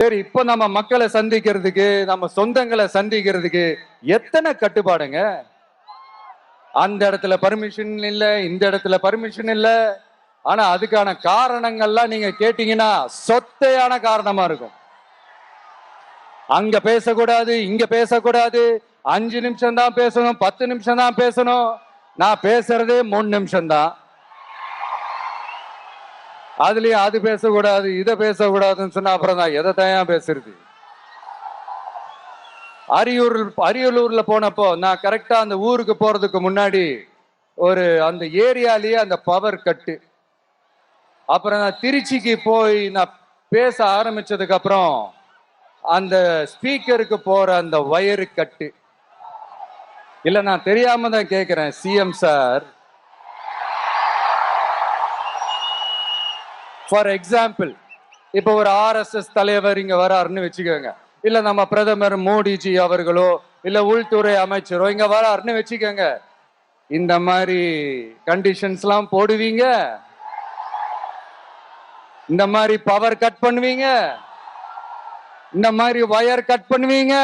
சரி, இப்போ நம்ம மக்களை சந்திக்கிறதுக்கு, நம்ம சொந்தங்களை சந்திக்கிறதுக்கு எத்தனை கட்டுப்பாடுங்க. அந்த இடத்துல பர்மிஷன் இல்ல, இந்த இடத்துல பர்மிஷன் இல்ல. ஆனா அதுக்கான காரணங்கள்லாம் நீங்க கேட்டீங்கன்னா சொத்தையான காரணமா இருக்கும். அங்க பேசக்கூடாது, இங்க பேசக்கூடாது, 5 நிமிஷம் தான் பேசணும், 10 நிமிஷம் தான் பேசணும். நான் பேசுறதே 3 நிமிஷம் தான். அதுலயும் அது பேசக்கூடாது, இதை பேசக்கூடாதுன்னு சொன்னா அப்புறம் நான் எதை தான் பேசுறது. அரியலூர்ல போனப்போ நான் கரெக்டா அந்த ஊருக்கு போறதுக்கு முன்னாடி ஒரு அந்த ஏரியாலேயே அந்த பவர் கட்டு. அப்புறம் நான் திருச்சிக்கு போய் நான் பேச ஆரம்பிச்சதுக்கு அப்புறம் அந்த ஸ்பீக்கருக்கு போற அந்த வயரு கட்டு. இல்ல, நான் தெரியாம தான் கேட்கிறேன் சிஎம் சார். ஃபார் எக்ஸாம்பிள், இப்ப ஒரு ஆர்எஸ்எஸ் தலைவர் இங்க வராருன்னு வச்சுக்கோங்க, இல்ல நம்ம பிரதமர் மோடிஜி அவர்களோ இல்ல உள்துறை அமைச்சரோ இங்க வராருன்னு வச்சுக்கோங்க. இந்த மாதிரி கண்டிஷன்ஸ் எல்லாம் போடுவீங்க, இந்த மாதிரி பவர் கட் பண்ணுவீங்க, இந்த மாதிரி வயர் கட் பண்ணுவீங்க.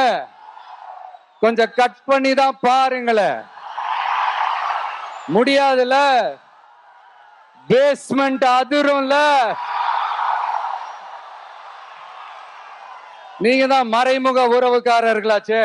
கொஞ்சம் கட் பண்ணி தான் பாருங்களேன். முடியாதுல, பேஸ்மெண்ட் அதிரும்ல. நீங்க தான் மறைமுக உறவுக்காரர்களாச்சே.